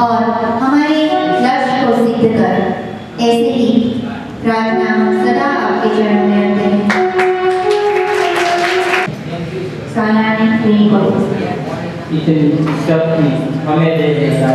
और हमारे लक्ष्य को सिद्ध कर, ऐसे ही प्रार्थना सदा आपके चरणों में रखते हैं। सालानी प्रेम करो इतनी शक्ति हमें दे देता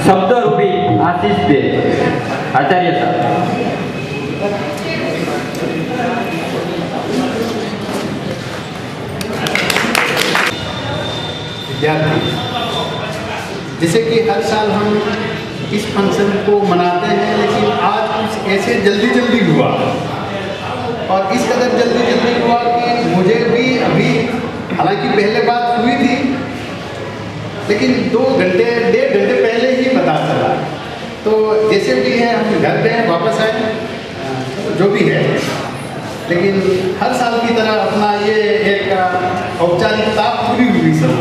शब्द रूपी आशीष दे। आचार्य साहब। विद्यार्थी, जैसे कि हर साल हम इस फंक्शन को मनाते हैं, लेकिन आज कुछ ऐसे जल्दी जल्दी हुआ और इस कदर जल्दी जल्दी हुआ कि मुझे भी अभी, हालांकि पहले बात हुई थी, लेकिन घर गए वापस आए, जो भी है, लेकिन हर साल की तरह अपना ये एक औपचारिकता पूरी हुई सब,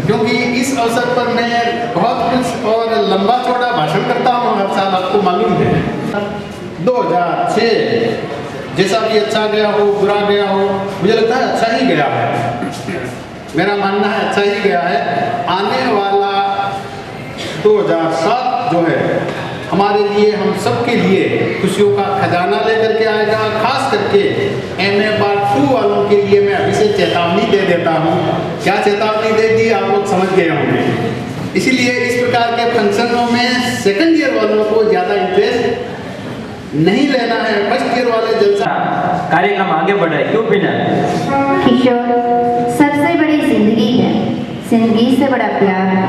क्योंकि इस अवसर पर मैं बहुत कुछ और लंबा चौड़ा भाषण करता हूँ हर साल, आपको मालूम है। 2006 जैसा भी अच्छा गया हो बुरा गया हो, मुझे लगता है अच्छा ही गया है, मेरा मानना है अच्छा ही गया है। आने वाला 2007 जो है हमारे लिए, हम सब के लिए खुशियों का खजाना लेकर के आएगा। खास करके MA Part 2 वालों के लिए मैं अभी से चेतावनी दे देता हूँ। क्या चेतावनी दे दी आप लोग समझ गए होंगे। इसीलिए इस प्रकार के फंक्शनों में सेकंड ईयर वालों को ज़्यादा इंटरेस्ट नहीं लेना है, फर्स्ट ईयर वाले जलसा कार्यक्रम आगे बढ़ाए, क्यों बिना? किशोर, सबसे बड़ी जिंदगी है, जिंदगी से बड़ा प्यार है,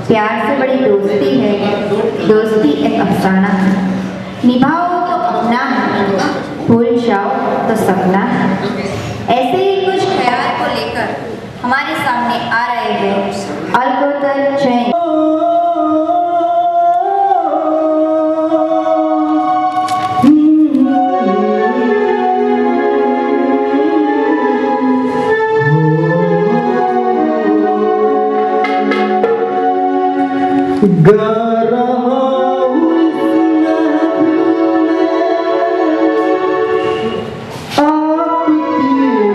प्यार से बड़ी दोस्ती है, दोस्ती एक अफसाना है, निभाओ तो अपना है, भूल जाओ तो सपना है। ऐसे ही कुछ ख्याल को लेकर हमारे सामने आ रहे हैं अलकोतर जैन। गा रहा हूँ आपकी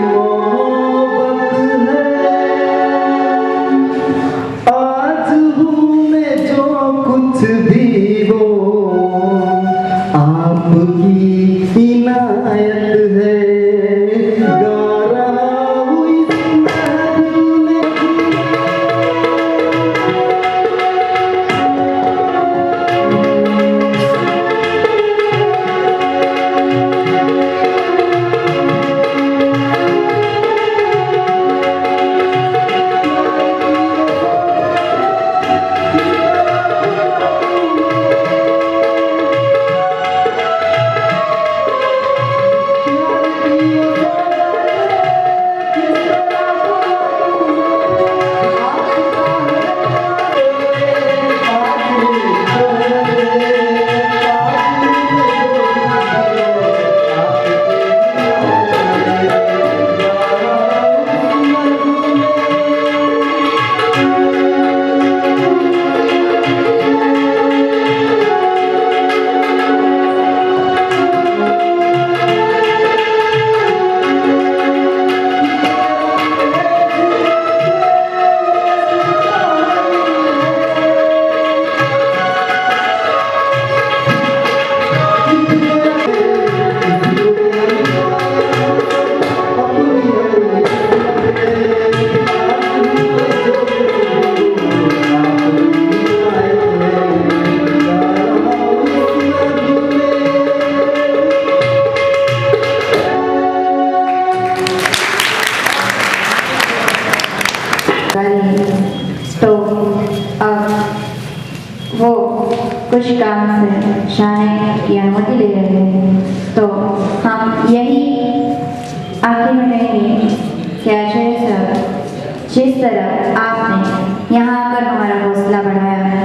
मोहब्बत है, आज हूँ मैं जो कुछ भी वो आपकी इनायत है। गा रहा हूँ इस महफिल में तो अब वो कुछ काम से जाने की अनुमति ले रहे हैं, तो हम यही आखिर में कहेंगे कि आचार्य साहब, जिस तरह आपने यहाँ आकर हमारा हौसला बढ़ाया है,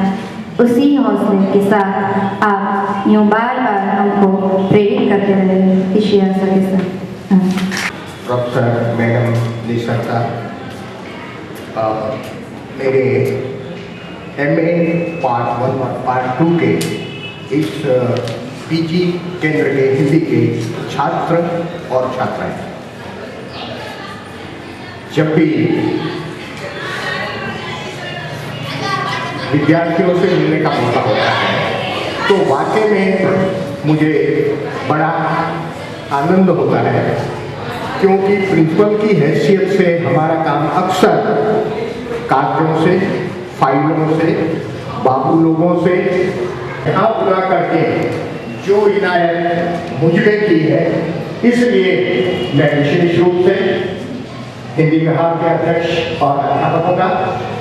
उसी हौसले के साथ आप यूँ बार बार हमको प्रेरित करते रहे। इसी आशा के साथ प्रोफेसर मैडम निशंका, मेरे MA Part 1 और Part 2 के इस PG केंद्र के हिंदी के छात्र और छात्राएं, जब भी विद्यार्थियों से मिलने का मौका होता है तो वाकई में मुझे बड़ा आनंद होता है, क्योंकि प्रिंसिपल की हैसियत से हमारा काम अक्सर कागजों से, फाइलों से, बाबू लोगों से हाथ बुला करके जो इनायत मुझ पे की है, इसलिए मैं विशेष रूप से हिंदी विभाग के अध्यक्ष और अध्यापकों का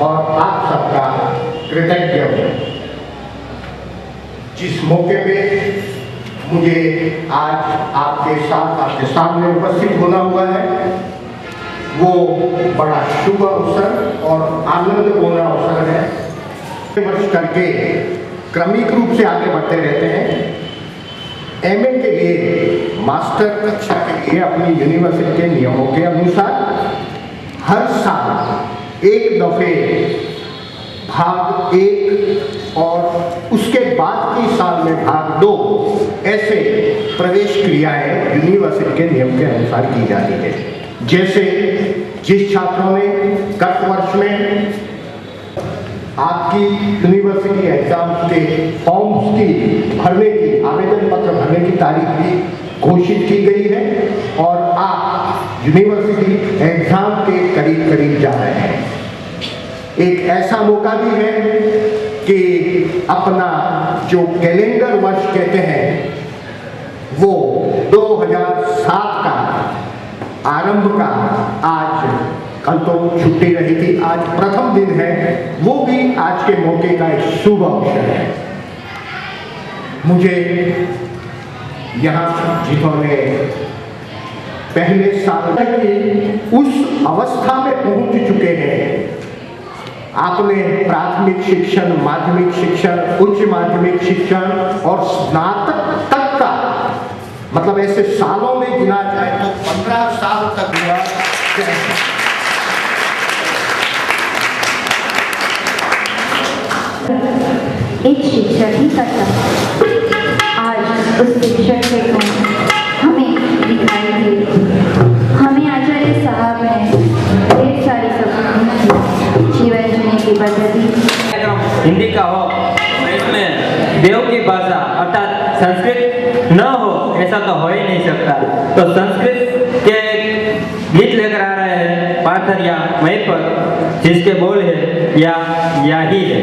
और आप सबका कृतज्ञ हूँ। जिस मौके पे मुझे आज आपके साथ, आपके सामने उपस्थित होना हुआ है, वो बड़ा शुभ अवसर और आनंदपूर्ण अवसर है। वर्ष करके क्रमिक रूप से आगे बढ़ते रहते हैं। एमए के लिए मास्टर कक्षा के लिए अपनी यूनिवर्सिटी के नियमों के अनुसार हर साल एक दफे भाग 1 और उसके बाद के साल में भाग 2 ऐसे प्रवेश क्रियाएं यूनिवर्सिटी के नियम के अनुसार की जाती है। जैसे जिस छात्रों ने गत वर्ष में आपकी यूनिवर्सिटी एग्जाम्स के फॉर्म्स की भरने की आवेदन पत्र भरने की तारीख भी घोषित की गई है और आप यूनिवर्सिटी एग्जाम के करीब जा रहे हैं। एक ऐसा मौका भी है कि अपना जो कैलेंडर वर्ष कहते हैं वो 2007 का आरंभ का आज कल तो छुट्टी रही थी, आज प्रथम दिन है, वो भी आज के मौके का एक शुभ अवसर है। मुझे यहाँ जिन्होंने पहले साल की उस अवस्था में पहुंच चुके हैं, आपने प्राथमिक शिक्षण, माध्यमिक शिक्षण, उच्च माध्यमिक शिक्षण और स्नातक तक का मतलब ऐसे सालों में गिना जाए तो 15 साल तक हुआ। एक शिक्षक ही करता आज उस शिक्षक के गुण हमें दिखाई दे। हमें आचार्य साहब ने ढेर सारी सबूत जीवन जीने की पद्धति हिंदी का हो, इसमें देव की भाषा अर्थात संस्कृत न हो ऐसा तो हो ही नहीं सकता। तो संस्कृत के गीत लेकर आ रहे हैं पाथरिया महिपर, जिसके बोल है या ही है।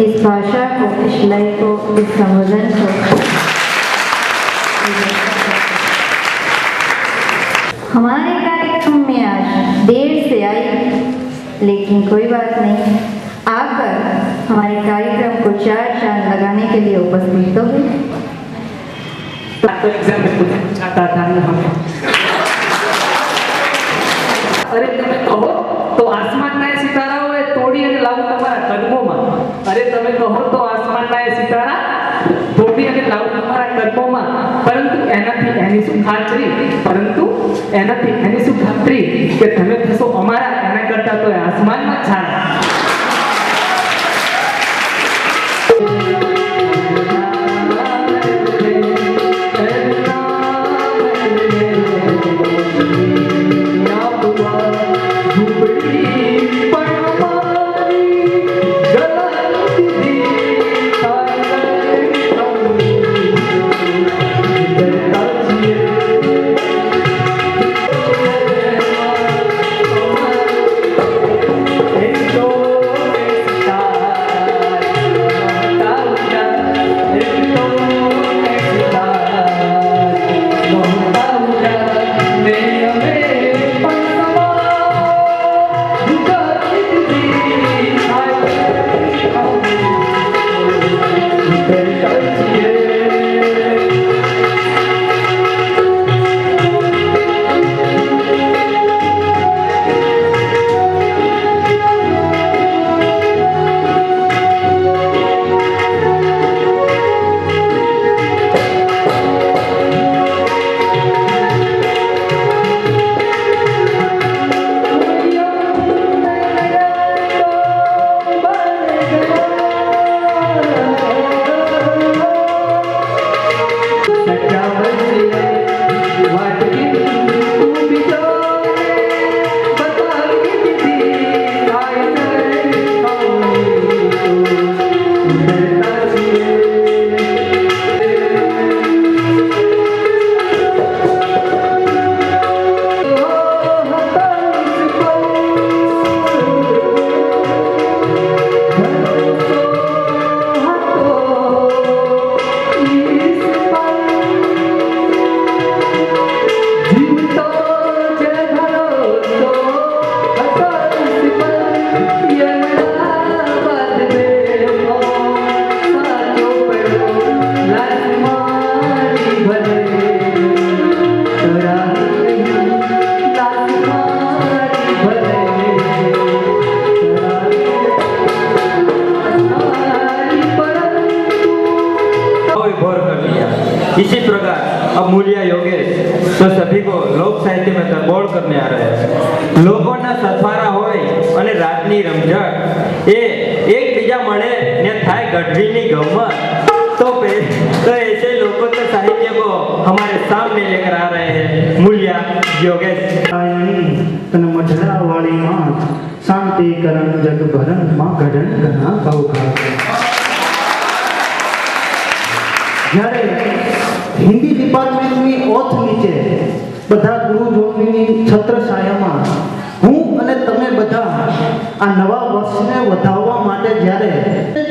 इस भाषा को, इस लय को, इस संबोधन को हमारे कार्यक्रम में आज देर से आई, लेकिन कोई बात नहीं, आकर हमारे कार्यक्रम को 4 चांद लगाने के लिए उपस्थित हो गए। तो एग्जाम में कुछ चाहता था हमें, अरे तुम्हें कहो तो आसमानના સિતારાઓએ તોડી અને લાવું તમારા કદમોમાં। અરે તમે કહો તો આસમાનના સિતારા તોડી અને લાવું તમારા કદમોમાં। પરંતુ એની શું ખાતરી, એનાથી એની શું ખાતરી કે તમે થશો અમારા, એના કરતા તો આસમાનમાં છાણા। अब मूल्य योगेश तो सभी को लोक साहित्य में तरबोળ करने आ रहे हैं। લોકોના સથવારા હોય અને રાતની રમઝટ એ એકબીજા મળે ને થાય ગઢવીની ગમત तो ऐसे लोगों के साहित्य को हमारे सामने लेकर आ रहे हैं मूल्य योगेश। तन मझड़ा वाली मां शांति करण जग भरण मां गढ़न घना भाव જ્યારે હિન્દી ડિપાર્ટમેન્ટની ઓથ નીચે બધા ગુરુજોની છત્રછાયામાં હું અને તમે બધા આ નવા વર્ષને વધાવવા માટે જ્યારે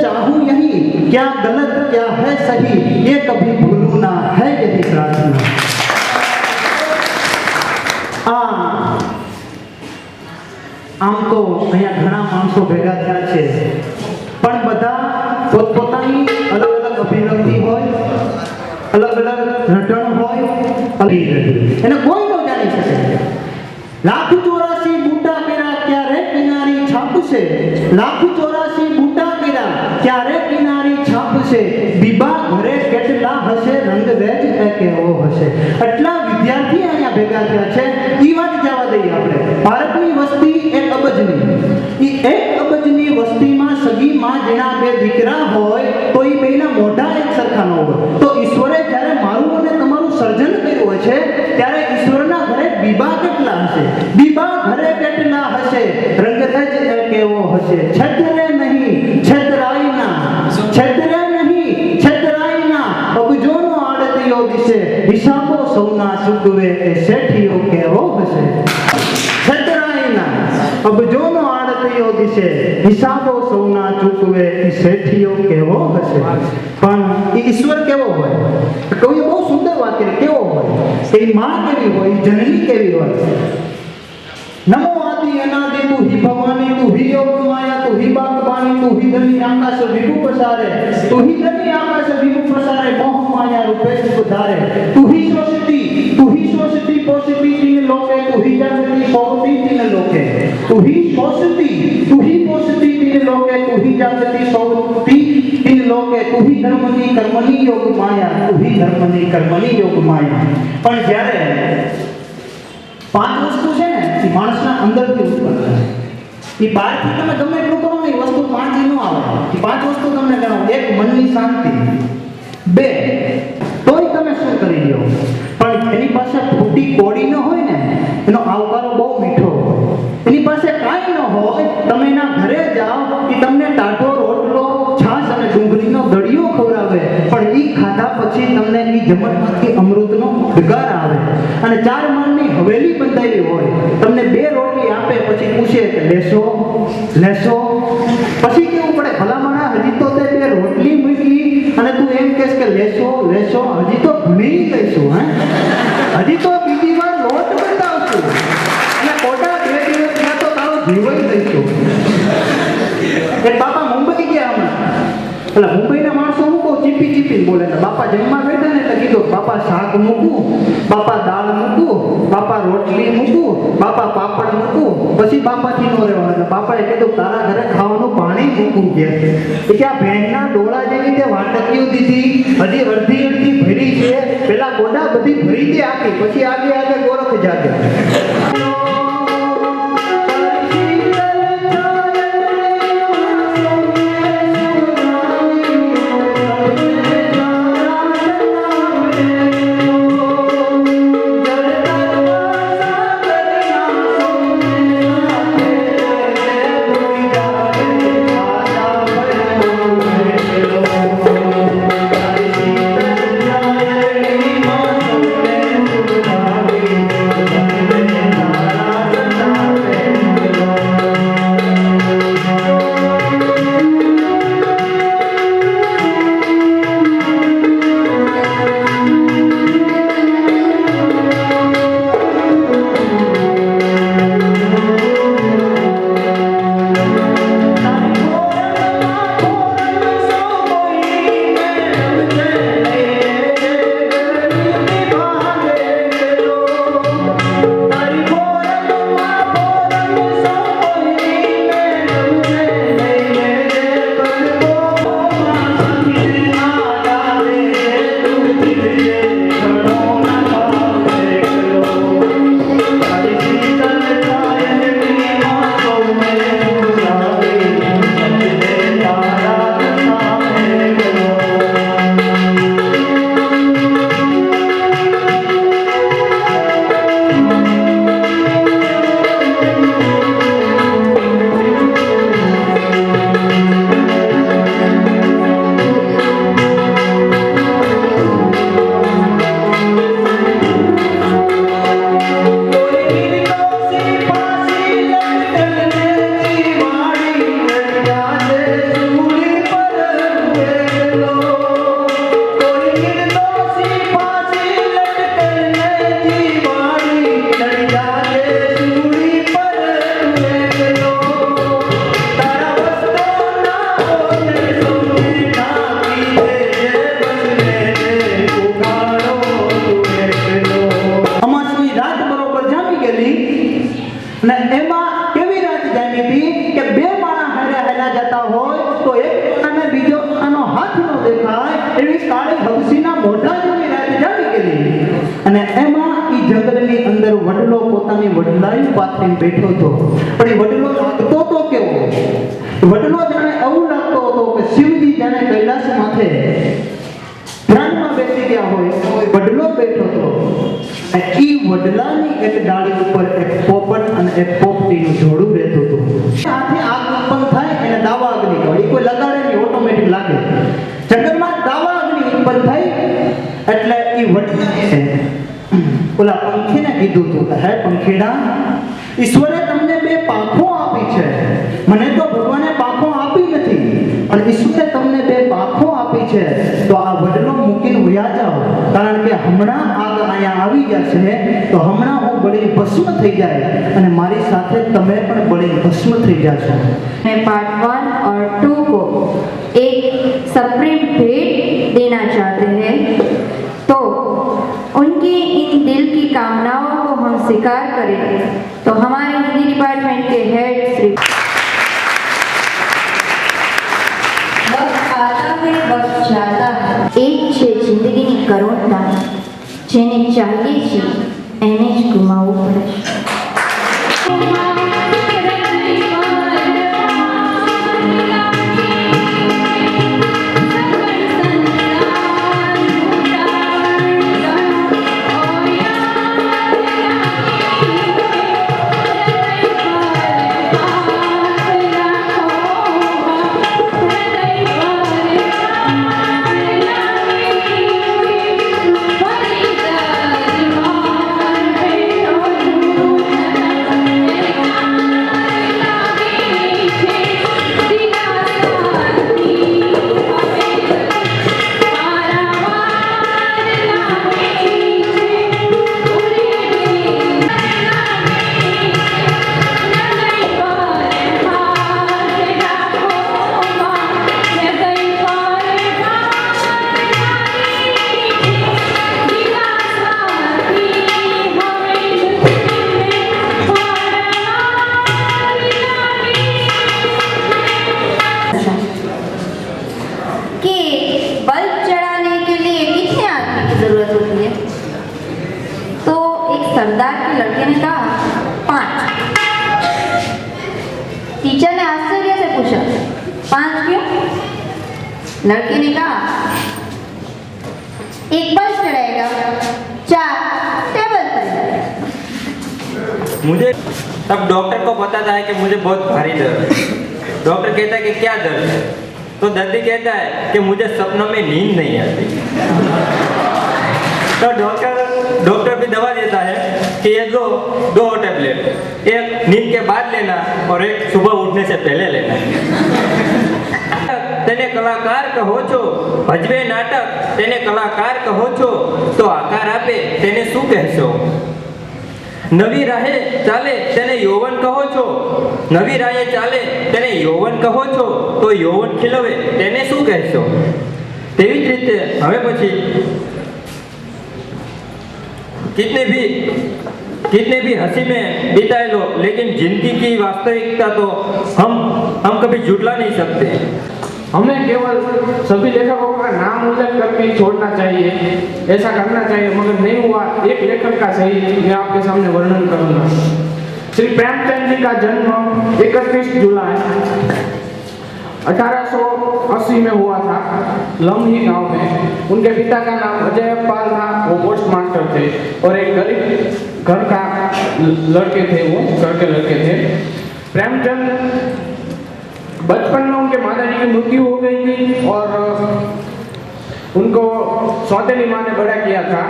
ચાહું યહી ક્યાં ગલત ક્યાં હૈ સહી ये कभी भूलूं ना है यही प्रार्थना। આમ તો અહીંયા ઘણા માણસો ભેગા થયા છે પણ બધા પોતપોતાની અલગ અલગ અભિવ્યક્તિ હોય, અલગ અલગ રટણ હોય, એને કોઈ ન જાણી શકે। લાખ 84 બૂટા કર્યા ક્યારે કિનારી છાપશે, લાખ 84 બૂટા કર્યા ક્યારે કિનારી છાપશે, બીબા ઘરે કેટલા હશે રંગરેજ એ કેવો હશે। આટલા વિદ્યાર્થી અહીંયા ભેગા થયા છે। ઈ વાત જવા દઈએ આપણે, ભારતની વસ્તી 1 અબજની, ઈ 1 અબજની વસ્તીમાં સગી માં જેના 2 દીકરા હોય તો ઈ બેના મોઢા એક સરખા ન હોય। તો ઈશ્વરે જ્યારે મારું અને તમારું સર્જન કર્યું હોય છે ત્યારે ઈશ્વરના ઘરે બીબા કેટલા હશે, બીબા ઘરે કેટલા હશે, રંગરેજ એ કેવો હશે। છેતરે નહીં છેતરાઈ ના, છેતરે નહીં છેતરાઈ ના, અબજોનો આડતીઓ દિશે, હિસાબો સૌના ચૂકવે એ શેઠીઓ કેવો હશે। છેતરાઈ ના, અબજોનો આડતીઓ દિશે, હિસાબો સૌના ચૂકવે એ શેઠીઓ કેવો હશે। પણ એ ઈશ્વર કેવો હોય? કવિએ બહુ સુંદર વાત કરી, કેવો હોય? એ માં કેવી હોય, જનની કેવી હોય? नमो आदि अनादि तू ही भवानी, तू ही योग माया, तू ही बागबानी, तू ही धनी आकाश विभु पसारे, तू ही धनी आकाश विभु पसारे, मोह माया रूपे सुधारे, तू ही शोषिती पोषिती तीन लोके, तू ही जागृति पौती तीन लोके, तू ही शोषिती पोषिती तीन लोके, तू ही जागृति पौती तीन लोके, तू ही धर्मनी कर्मनी योग माया, तू ही धर्मनी कर्मनी योग माया। पण જ્યારે 5 વસ્તુ છે ને એ માણસના અંદરથી ઉત્પન્ન થાય, એ બહારથી તમે ગમે એટલું કરો ને એ વસ્તુ 5 ન આવે। એ 5 વસ્તુ તમને ગણાવો, 1 મનની શાંતિ, 2 તોય તમે શું કરી લ્યો, પણ એની પાસે ફૂટી કોડી ન હોય ને એનો આવકારો બહુ મીઠો હોય। એની પાસે કાંઈ ન હોય, તમે એના ઘરે જાઓ એ તમને ટાઢો રોટલો છાશ અને ડુંગળીનો દળિયો ખવડાવે, પણ એ ખાધા પછી તમને એ જમણમાંથી અમૃતનો ઉદ્ગાર આવે। અને 4 માળની હવેલી બંધાયેલી હોય, તમને 2 રોટલી આપે, પછી પૂછે કે લેશો લેશો, પછી કેવું પડે ભલામણા હજી તો તે 2 રોટલી મૂકી અને તું એમ કહેશ કે લેશો લેશો, હજી તો ભણી લઈશું, હજી તો બીજી વાર લોટ બતાવશું અને કોટા 2 દિવસ ત્યાં તો તારો જીવઈ દઈશું। એક બાપા મુંબઈ ગયા હમણાં, એટલે મુંબઈના માણસો મૂકો ચીપી બોલે, બાપા જમવા બેઠા ને એટલે કીધું બાપા શાક મૂકું, બાપા દાળ મૂકું, બાપા રોટલી મૂકું, બાપા પાપડ મૂકું, પછી બાપાથી નો રહેવાનું। એટલે બાપાએ કીધું તારા ઘરે ખાવાનું પાણી મૂકું કે આ ભેંસના ડોળા જેવી તે વાટકીઓ દીધી, હજી અડધી ભરી છે, પેલા ગોડા બધી ભરી દે આખી, પછી આગે ગોરખ જાગે। અને એમાં એ જંગલની અંદર વડલો પોતાની વડલાઈ પાથરીને બેઠો હતો. પણ એ વડલો લાગતો તો કેવો? વડલો જાણે એવું લાગતો હતો કે શિવજી જાણે કૈલાસ માથે ધ્યાનમાં બેસી ગયા હોય વડલો બેઠો હતો. અને એ વડલાની એક ડાળી ઉપર એક પોપટ અને એક પોપટીનું જોડું રહેતું હતું. આથી આગ ઉત્પન્ન થાય એને દાવા અગ્નિ કહેવાય. એ કોઈ લગાડે નહીં, ઓટોમેટિક લાગે. જંગલમાં દાવા અગ્નિ ઉત્પન્ન થઈ એટલે એ વડલાએ ઓલા પંખીને કીધું હતું કે હે પંખીડા, ઈશ્વરે તમને બે પાંખો આપી છે, મને તો ભગવાને પાંખો આપી નથી, પણ ઈશ્વરે તમને બે પાંખો આપી છે તો આ વડલો મૂકીને વયા જાઓ, કારણ કે હમણાં આગ અહીંયા આવી જશે તો હમણાં હું બળીને ભસ્મ થઈ જાય અને મારી સાથે તમે પણ બળીને ભસ્મ થઈ જાશો. मैं पार्ट 1 और 2 को एक सप्रेम भेंट देना चाहते हैं, तो उनकी इन दिल की कामनाओं को हम स्वीकार करें. तो हमारे हिंदी डिपार्टमेंट के हेड श्री वक्त आता है वक्त जाता है, एक છે જિંદગીની કરુણતા, જેને ચાહીએ છીએ એને જ ગુમાવવું પડે છે. सरदार के लड़के ने कहा 5. टीचर ने आश्चर्य से पूछा 5 क्यों? लड़के ने कहा 1 बल्ब चढ़ाएगा, 4 टेबल पर. मुझे तब डॉक्टर को बताता है कि मुझे बहुत भारी दर्द है. डॉक्टर कहता है कि क्या दर्द है? तो दर्दी कहता है कि मुझे सपनों में नींद नहीं आती. तो डॉक्टर भी दवा देता है कि ये दो टेबलेट, एक नींद के बाद लेना और एक सुबह उठने से पहले लेना. તેને કલાકાર કહો છો, ભજવે નાટક તેને કલાકાર કહો છો, તો આકાર આપે તેને શું કહેશો? નવી રાહે ચાલે તેને યૌવન કહો છો, નવી રાહે ચાલે તેને યૌવન કહો છો, તો યૌવન ખીલવે તેને શું કહેશો? તેવી જ રીતે હવે પછી कितने भी हंसी में बिताए लो, लेकिन जिंदगी की वास्तविकता तो हम कभी झुटला नहीं सकते. हमें केवल सभी लेखकों का नाम उल्लेख करके ही छोड़ना चाहिए, ऐसा करना चाहिए, मगर नहीं हुआ. एक लेखक का सही मैं आपके सामने वर्णन करूंगा. श्री प्रेमचंद जी का जन्म 31 जुलाई 1880 में हुआ था, लम्ही गांव में. उनके पिता का नाम अजय पाल था, वो पोस्ट मास्टर थे और एक गरीब घर का लड़के थे, वो घर के लड़के थे. प्रेमचंद बचपन में उनके माताजी की मृत्यु हो गई थी और उनको सौतेली माँ ने बड़ा किया था.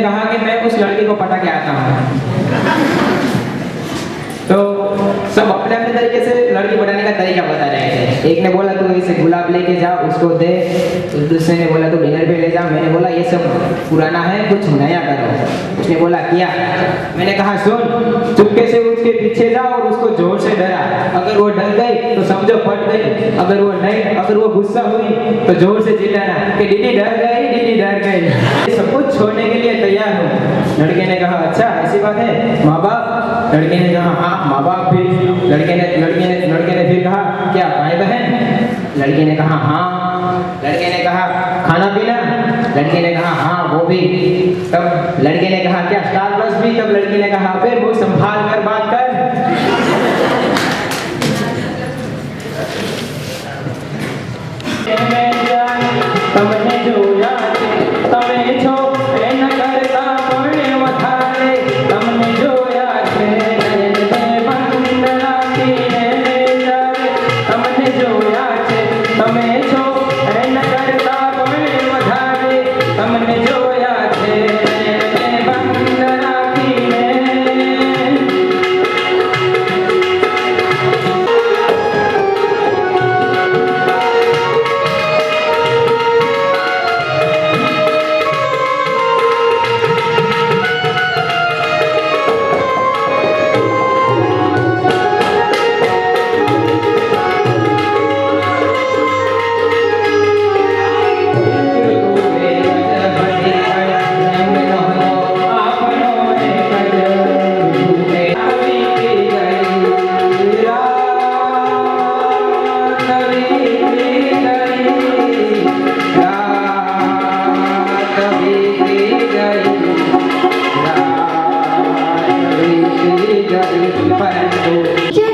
कहा कि मैं उस लड़की को पटा के आता हूँ। तो सब अपने अपने तरीके से लड़की पटाने का तरीका बता रहे थे। एक ने बोला तू इसे गुलाब लेके जा उसको दे, तो दूसरे ने बोला तू डिनर पे ले जा। मैंने बोला ये सब पुराना है, कुछ नया करो। उसने बोला किया। मैंने कहा सुन, चुपके से उसके पीछे जा और उसको जोर से डरा। अगर वो डर गई तो समझो पट गई, अगर वो गुस्सा हुई तो जोर से चिल्लाना कि दीदी डर गई, दीदी डर गई। सब कुछ छोड़ने के लिए तैयार हूँ। लड़के ने कहा अच्छा ऐसी बात है, माँ बाप? लड़के ने कहा हाँ माँ बाप भी। लड़के ने फिर कहा क्या भाई बहन? लड़के ने कहा हाँ। लड़के ने कहा खाना पीना? लड़के ने कहा हाँ वो भी। तब लड़के ने कहा क्या स्टार प्लस भी? तब लड़की ने कहा फिर वो संभाल कर बात कर। તમને જોયા તમે છો એન કરતા પણ વધારે તમને જોયા છે નયન બંધ રાખીને જાવે તમને જોયા છે તમે છો એન કરતા પણ વધારે તમને જોયા છે નયન બંધ રાખીને।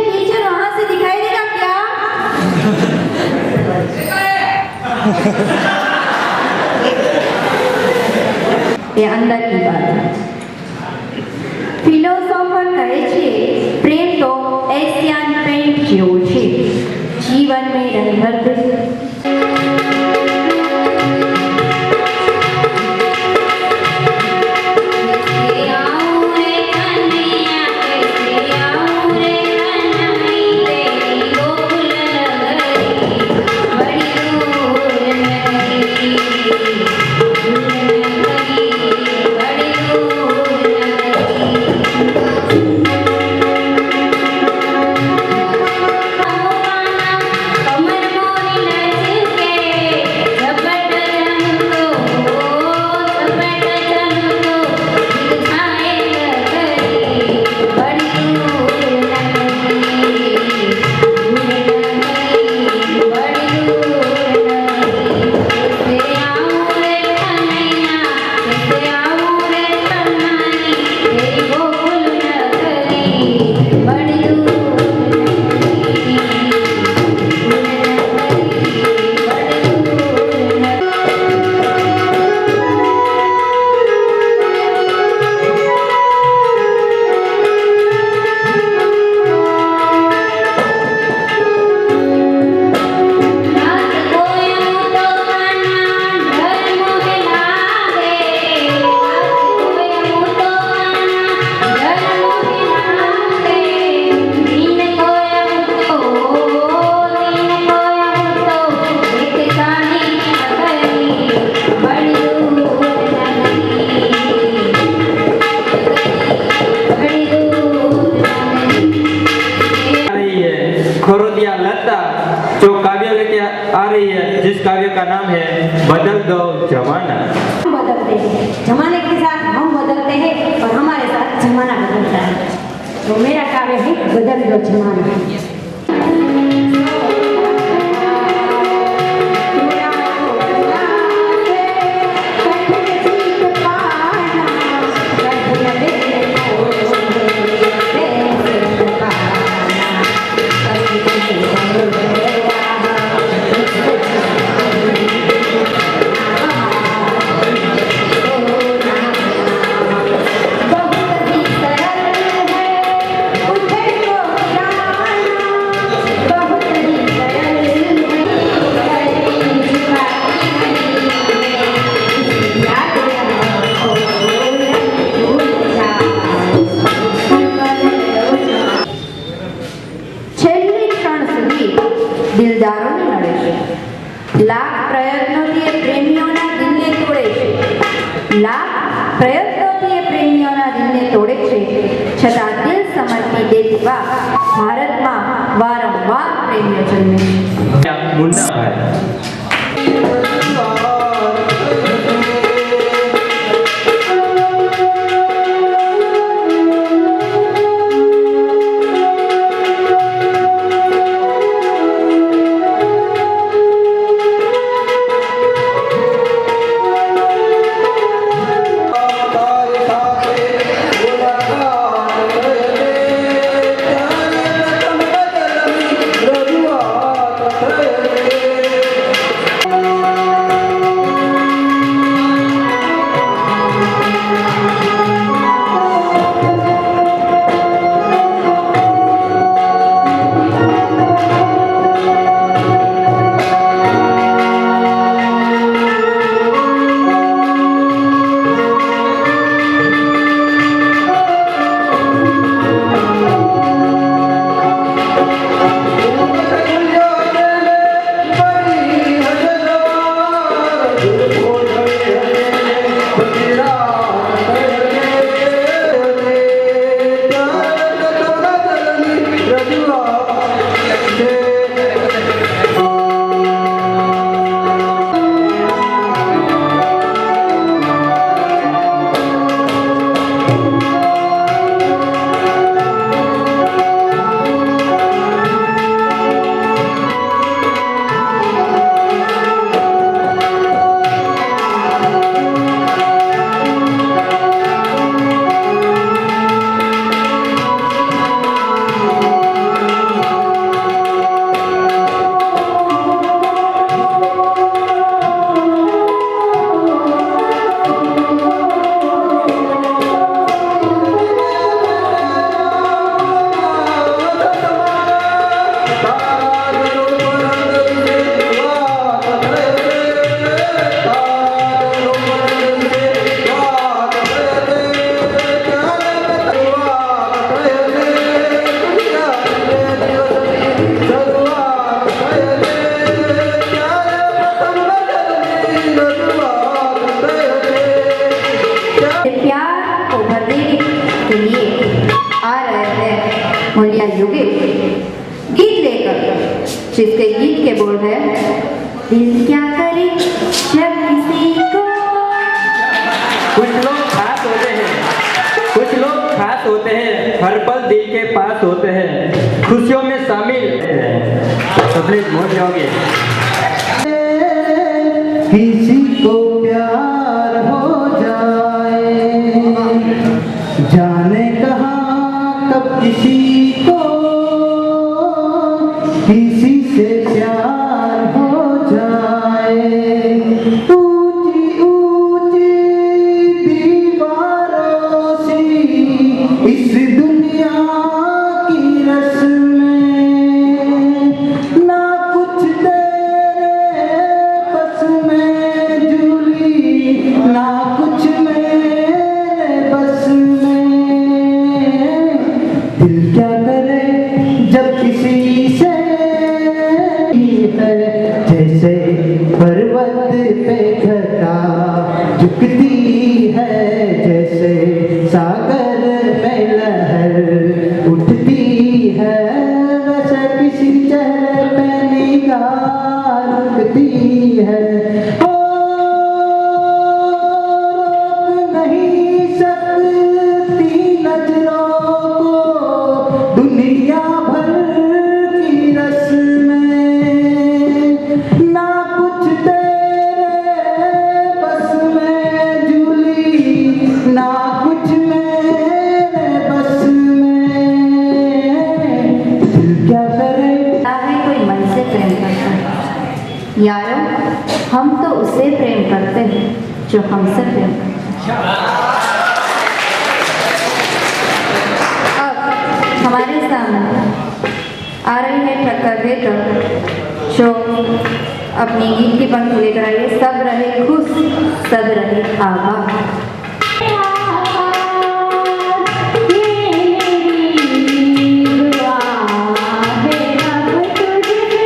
टीचर वहां से दिखाई देगा क्या? ये अंदर की बात। ફિલોસોફર કહે છે પ્રેમ તો એશિયન પેન્ટ જેવો છે, જીવન में रंग भर दे। खोरोदिया लता जो काव्य लेके आ रही है, जिस काव्य का नाम है बदल दो जमाना। हम बदलते हैं, जमाने के साथ हम बदलते हैं और हमारे साथ जमाना बदलता है। तो मेरा काव्य है बदल दो जमाना। बहुत ही सरल है, उठे तो जाना। દિલદારોને નડે છે, લાખ પ્રયત્નોથી એ પ્રેમીઓના દિલને તોડે છે, લાખ પ્રયત્નોથી એ પ્રેમીઓના દિલને તોડે છે, છતાં દિલ સમર્પી દેવા ભારતમાં વારંવાર પ્રેમીઓ જન્મે છે. મુન્નાભાઈ मुलिया योगेश गीत लेकर, जिसके गीत के बोल है, दिल क्या करे जब किसी को। कुछ लोग खास होते हैं, कुछ लोग खास होते हैं, हर पल दिल के पास होते हैं, खुशियों में शामिल हैं। तो प्लीज मोदी होगी। किसी को प्यार हो जाए, जाने कहाँ कब किसी को किसी से प्यार हो जाए। ऊंची ऊंची दीवारों से इस दुनिया की रस्में, ना कुछ तेरे बस में जुली, ना कुछ मेरे बस में। दिल क्या करे जब किसी से है, जैसे पर्वत पे घटा झुकती है, जैसे सागर में लहर उठती है, वैसे किसी चेहरे पे निगाह रुकती है। ओ, रोक नहीं सकती नजरों को दुनिया भर की रस्में, ना कुछ तेरे बस में जुली, ना कुछ मेरे बस में। दिल क्या करे है कोई मन से प्रेम करता है, यारो हम तो उससे प्रेम करते हैं जो हमसे प्रेम करता है। अब हमारे सामने आ रही है ठक्कर देकर, जो अपनी गीत की पंक्ति लेकर आइए। सब रहे खुश, सब रहे आबाद। ये मेरी दुआ है, अब तुझसे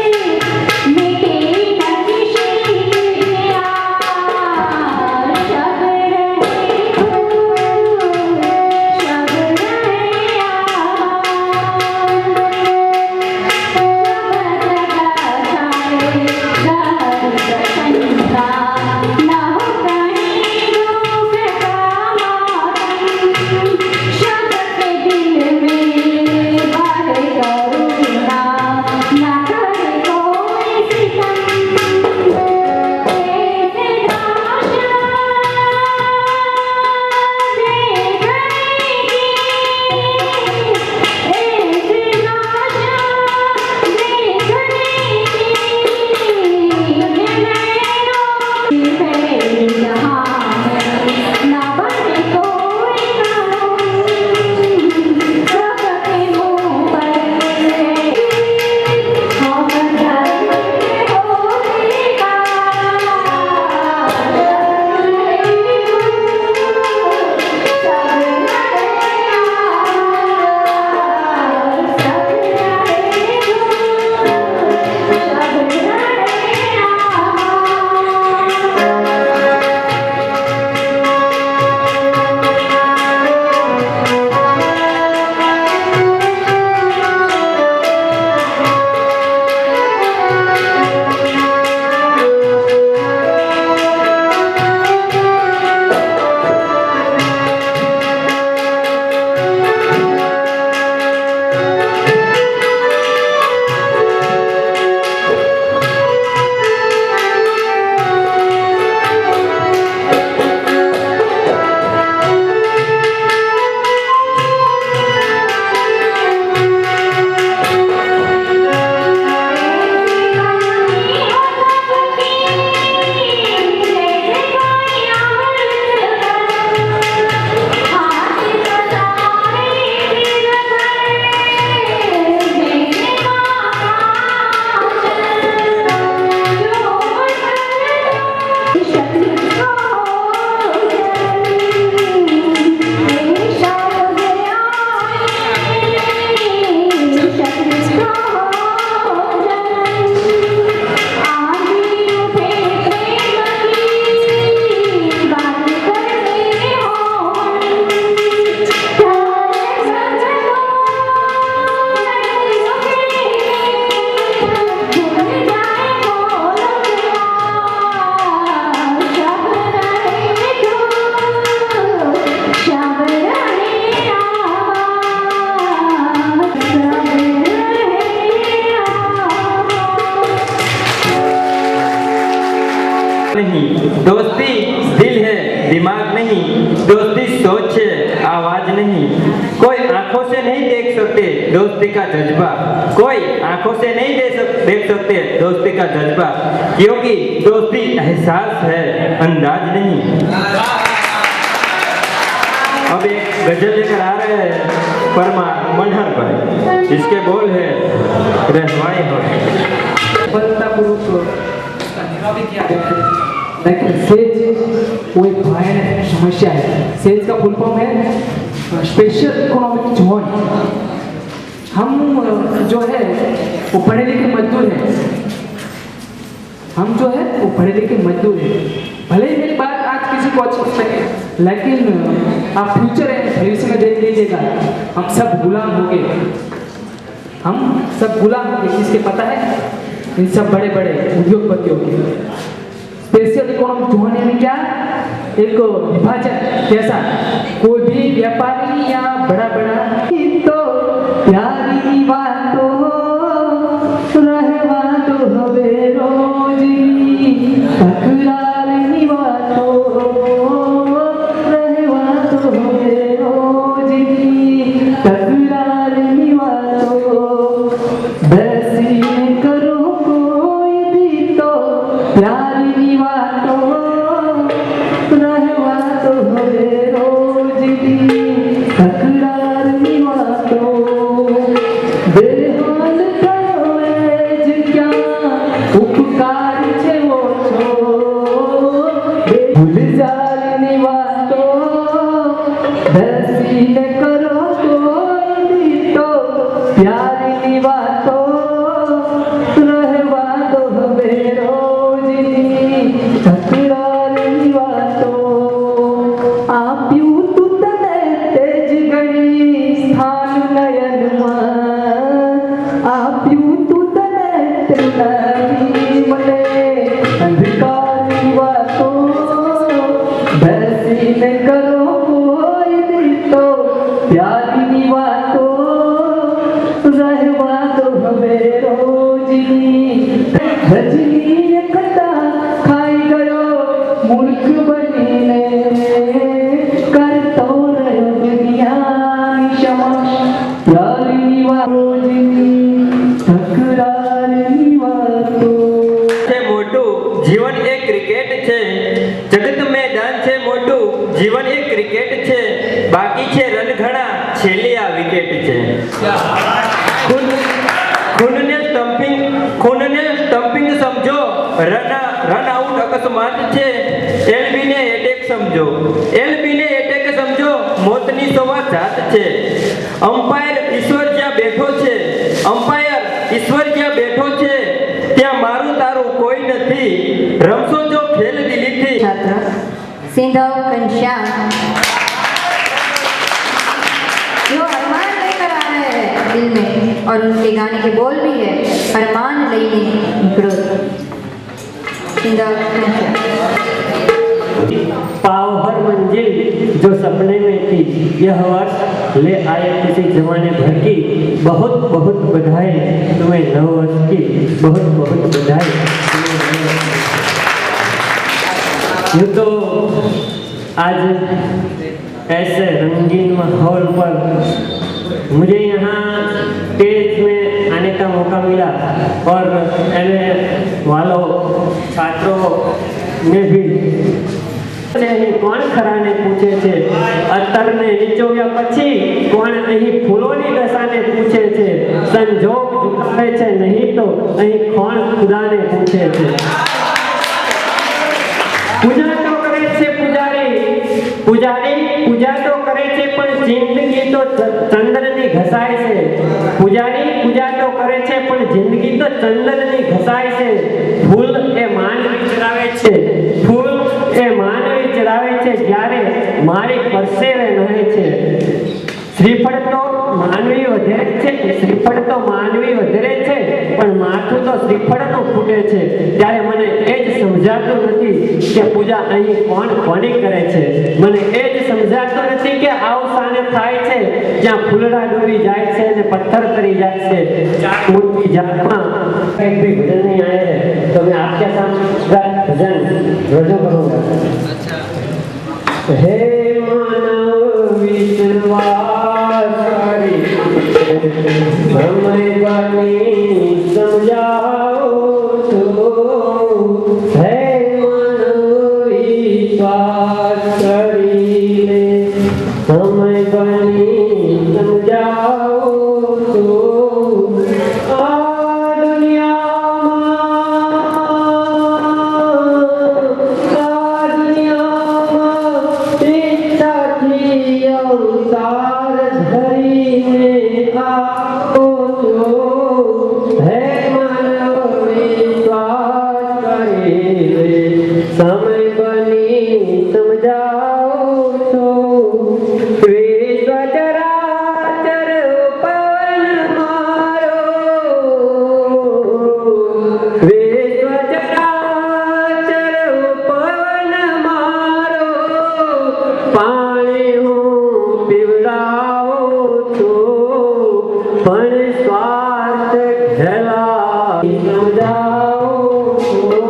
नहीं, दोस्ती दिल है दिमाग नहीं, दोस्ती सोच है आवाज नहीं। कोई आंखों से नहीं देख सकते दोस्ती का जज्बा, कोई आंखों से नहीं देख सकते दोस्ती का जज्बा, क्योंकि दोस्ती एहसास है अंदाज नहीं। अब एक गजल लेकर आ रहे हैं परमार मनहर भाई, जिसके बोल है रहवाई हो सफलतापूर्वक उसका भी किया गया है। लेकिन सेज वो एक भयानक समस्या है। सेज का फुल फॉर्म है स्पेशल इकोनॉमिक जोन। हम जो है वो पढ़े लिखे मजदूर हैं, हम जो है वो पढ़े लिखे मजदूर हैं। भले ही मेरी बात आज किसी को अच्छी लगे, लेकिन आप फ्यूचर है भविष्य में देख लीजिएगा, हम सब गुलाम होंगे, हम सब गुलाम होंगे। किसके पता है? इन सब बड़े बड़े उद्योगपतियों के। स्पेशल इकोनॉमिक जोन यानी क्या? एक विभाजन। कैसा? कोई भी व्यापारी या बड़ा बड़ा तो प्यारी बातों रहवा तो हवे रोजी तकरार निवातो रहवा तो हवे रोजी तकरार निवातो बैसी करो कोई भी तो प्यार निवातो रहवा तो हवे रोजी तकरार निवातो बेहाल करो क्या उपकार छे वो भूल जाल निवातो दर्शी न करो कोई तो प्यार निवातो रहवा दो हवे रोजी तकरार निवातो आप यूं तू तने तेज गई स्थान नयन आप यूं तू तने तेज मने अंधकार निवातो बैसी न करो कोई भी तो प्यार निवातो रहवा दो हवे रोजी रजनी कटा खाई गयो मूर्ख बनीने करतो रहो दुनिया समक्ष प्यार निवातो तकरार निवातो मोटू जीवन एक क्रिकेट छे, जगत मैदान छे मोटू जीवन एक क्रिकेट छे, बाकी छे रन घણા છેલ્લી આ વિકેટ છે। ખૂનને સ્ટમ્પિંગ સમજો, રન આઉટ અકસ્માત છે, એલબી ને એટેક સમજો, એલબી ને એટેક સમજો, મોતની સવા જાત છે। અમ્પાયર ઈશ્વર જ્યાં બેઠો છે, અમ્પાયર ઈશ્વર જ્યાં બેઠો છે, ત્યાં મારું તારું કોઈ નથી, રમશો જો ખેલ દિલીથી। छात्र सिंधव घनश्याम जो अरमान लेकर आ रहे हैं दिल में, और उनके गाने के बोल भी है अरमान लईने निकलो। सिंधव घनश्याम। पाओ हर मंजिल जो सपने में थी, यह वर्ष ले आए किसी जमाने भर की, बहुत बहुत बधाई तुम्हें नव वर्ष की, बहुत बहुत बधाई तुम्हें नव वर्ष की। यूँ तो आज ऐसे रंगीन माहौल पर मुझे यहाँ स्टेज में आने का मौका मिला, और मेरे वालों छात्रों ने भी કોણ ખરાને પૂછે છે, અત્તરને નીચોવ્યા પછી કોણ અહીં ફૂલોની દશાને પૂછે છે, સંજોગ ઝુકાવે છે નહીં તો અહીં કોણ ખુદાને પૂછે છે। પૂજા તો કરે છે પૂજારી પૂજા તો કરે છે, પણ જિંદગી તો ચંદનની ઘસાય છે। પૂજારી પૂજા તો કરે છે, પણ જિંદગી તો ચંદનની ઘસાય છે। ફૂલ એ માનવી ચડાવે છે, ફૂલ એ માનવી ચડાવે છે, જ્યારે મારી પરસેવે નહે છે। શ્રીફળ તો માનવી વધેરે છે, શ્રીફળ તો માનવી વધેરે છે, પણ માથું તો શ્રીફળનું ફૂટે છે। ત્યારે મને એ જ સમજાતું નથી કે પૂજા અહીં કોણ કોની કરે છે, મને એ જ સમજાતું નથી કે આવું સાને થાય છે જ્યાં ફૂલડા ડૂબી જાય છે અને પથ્થર કરી જાય છે। ચાર મોટી જાતમાં કંઈક ભી ભજન નહીં આવે तो मैं आपके साथ भजन रजू करूंगा। हे मानव विश्वास करी समय बनी समझाओ तो, हे मानव विश्वास करी समय बनी समझाओ तो, समय बनी समझाओ तो, विश्व चराचर पवन मारो, विश्व चराचर पवन मारो, पानी हूँ पीवड़ाओ तो, पण स्वार्थ झला समझाओ तो,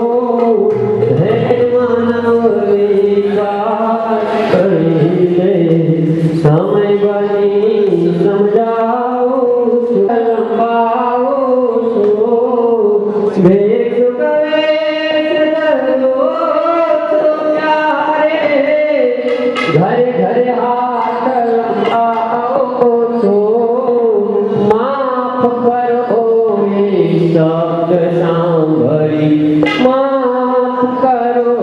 हे मानव विश्वास करीले समय बनी समझाओ लंबाओ तो, भेद कवेश धरो तो प्यारे, घर घर हाथ लंबाओ तो, माफ करो ये शब्द सांभरी, माफ करो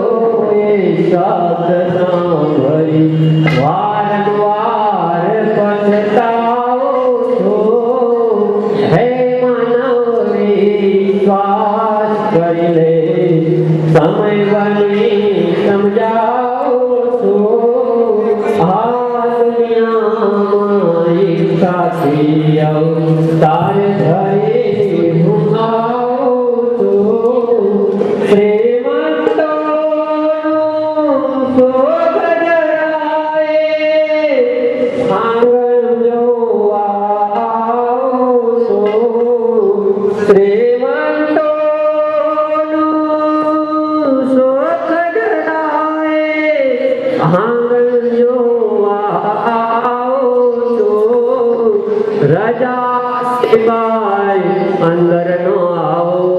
ये शब्द सांभरी, वारंवार पछताओ तो, हे मानव विश्वास करीले समय बनी समझाओ तो, आ दुनियाમાં એકાથી અવતાર ધરી હું આવું છું, પ્રેમતોનો શોખ ધરાએ આંગણ જોવા આવું છું, પ્રેમતોનો શોખ ધરાએ આંગણ જોવા આવું છું, રજા સિવાય અંદર નો આવો,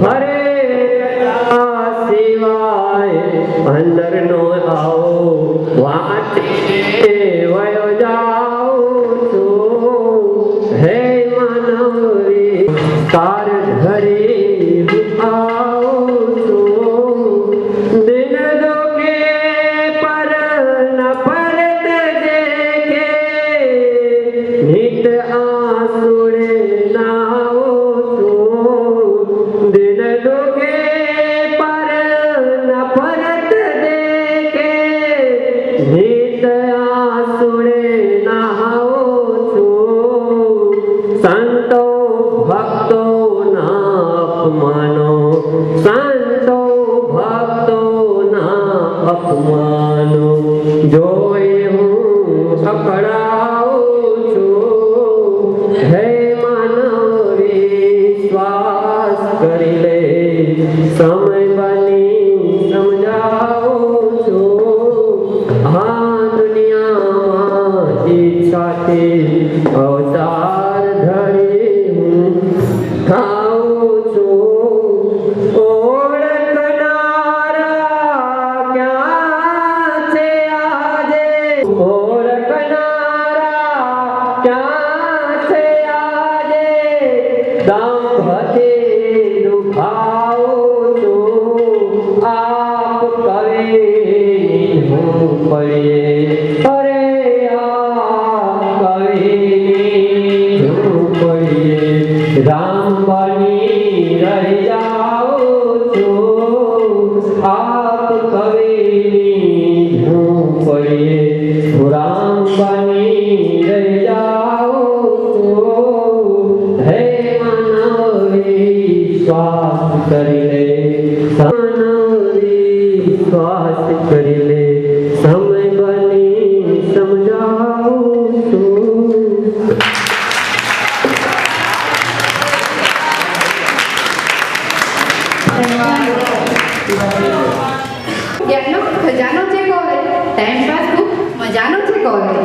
હરે રજા સિવાય અંદર નો આવો, વાંચે વયો જાઉં છું, હે માનવી કાર ધરી આવું છું, દિન દુખે પર ન પરત દેખે, નિત આંસુડે નાવો છું, દિન દુખે પર ન પરત દેખે, નિત આંસુડે નાવો છું, સંતો ભક્તો ના અપમાનો, સંતો ભક્તો ના અપમાનો જોઈ હું અકળાઉં છું, હે માનવ વિશ્વાસ કરી લે સમય બની સમજાવો છું, આ દુનિયામાં ઈચ્છાથી અવતાર ધરી હું થાઉં છું, ઓળખનારા ક્યાં છે આજે, ઓળખનારા ક્યાં છે આજે, દંભથી દુખાઉં છું, આપ કવિ હું પડીએ, અરે આપ કવિ હું પડીએ, રામ બની રહી જાઉં છું, આપ કવિની હું પડીએ, રામ બની રહી જાઉં છું, હે માનવ વિશ્વાસ કરી લે, માનવ વિશ્વાસ કરી લે સમય બની સમજાવું છું। જ્ઞાનનો ખજાનો છે કોલેજ, ટાઈમ પાસ ખૂબ મજાનો છે કોલેજ.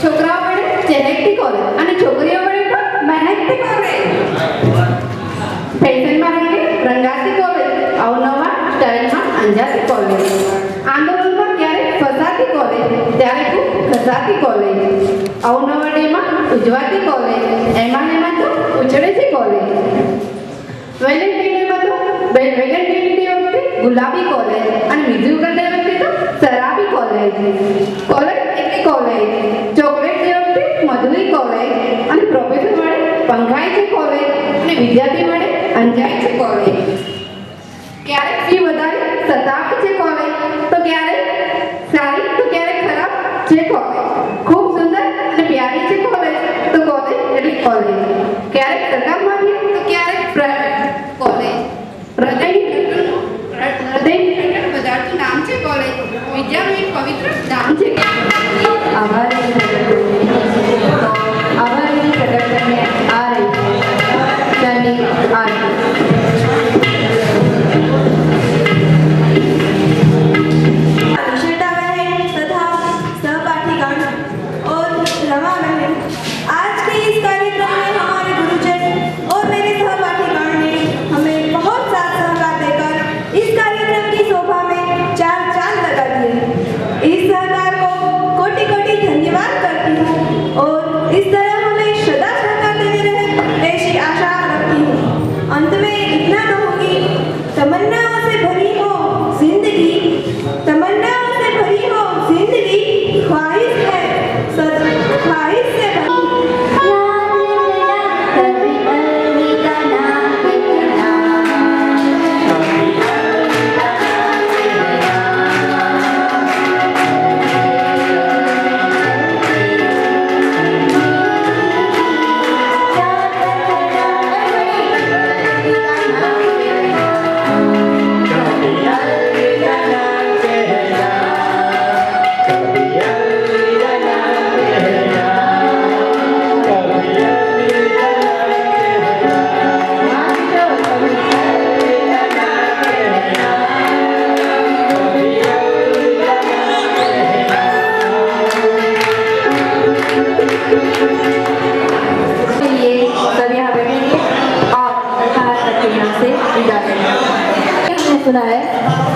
છોકરાઓ પડે ચહેકતી કોલેજ અને છોકરીઓ પડે તો મહેનતથી કોલેજ. ફેશનમાં રંગે રંગાતી કોલેજ, અવનવા સ્ટાઇલમાં અંજાતી કોલેજ. આંદોલનમાં ક્યારેક ફસાતી કોલેજ, ત્યારે ખૂબ ખસાતી કોલેજ. અવનવા ડેમાં ઉજવાતી કોલેજ, એમાં તો ઉછળે છે કોલેજ. વેલેન્ટાઇન ડે વખતે ગુલાબી કોલેજ અને બીજું કરતે વખતે તો શરાબી કોલેજ. કોલેજ એટલે કોલેજ. ચોકલેટ ડે વખતે મધુરી કોલેજ અને પ્રોફેસર વડે પંખાય છે કોલેજ અને વિદ્યાર્થી વડે અંજાય છે કોલેજ. ક્યારેક ફી વધારે સતાવે છે કોલેજ, તો ક્યારેક સારી તો ક્યારેક ખરાબ છે કોલેજ. ખૂબ સુંદર અને પ્યારી છે કોલેજ, તો કોલેજ એટલે કોલેજ. ક્યારેક સરકારમાંથી તો ક્યારેક પ્રાઇવેટ કોલેજ. હૃદયની ધડકન વધારતું નામ છે કોલેજ, વિદ્યાનું એક પવિત્ર ધામ છે. આભારની ધડકનને આ રહી ચંડી આરતી. श्वेता बहन तथा सहपाठीगण और रमा बहन, आज के इस कार्यक्रम में हमारे गुरुजन और मेरे सहपाठीगण ने हमें बहुत साथ सहकार देकर इस कार्यक्रम की शोभा में 4 चांद लगा दिए। इस सहकार को कोटि कोटि धन्यवाद करती हूँ और इस तरह हमें सदा सहकार देते रहे ऐसी आशा रखती हूँ। अंत में इतना कहूँगी, तमन्नाओं से भरी हो जिंदगी, तमन्नाओं से भरी हो जिंदगी, ख्वाहिश है सद ख्वाहिश से भरी। सुना है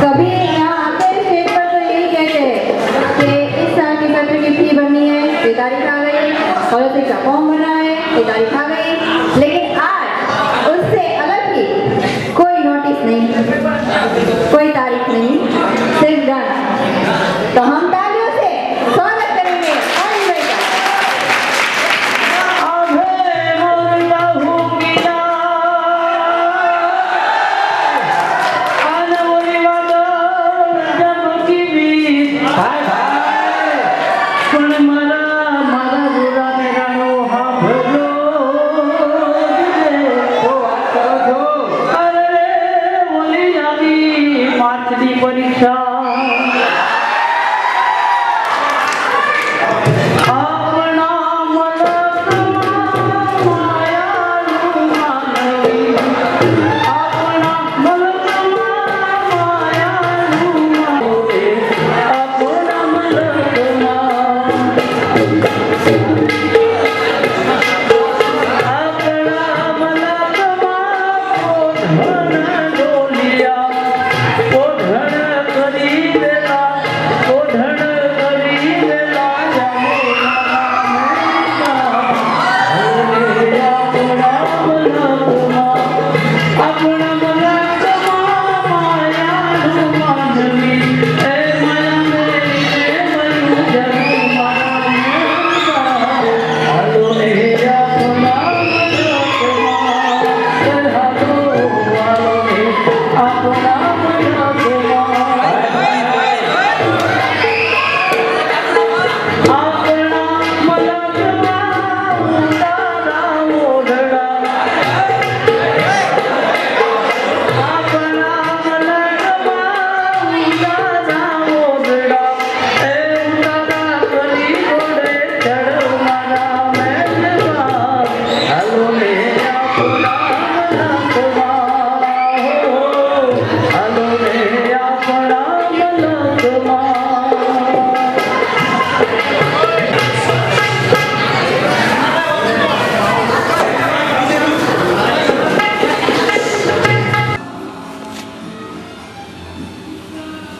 कभी यहाँ आते हैं स्टेज पर तो यही कहते हैं कि इस साल की पेपर की फी भरनी है, ये तारीख आ गई, स्कॉलरशिप का फॉर्म भरना है, ये तारीख आ गई. लेकिन आज उससे अलग ही कोई नोटिस नहीं, कोई तारीख नहीं, सिर्फ गाना. तो हम तालियों से स्वागत करेंगे अनिल का. પરીક્ષા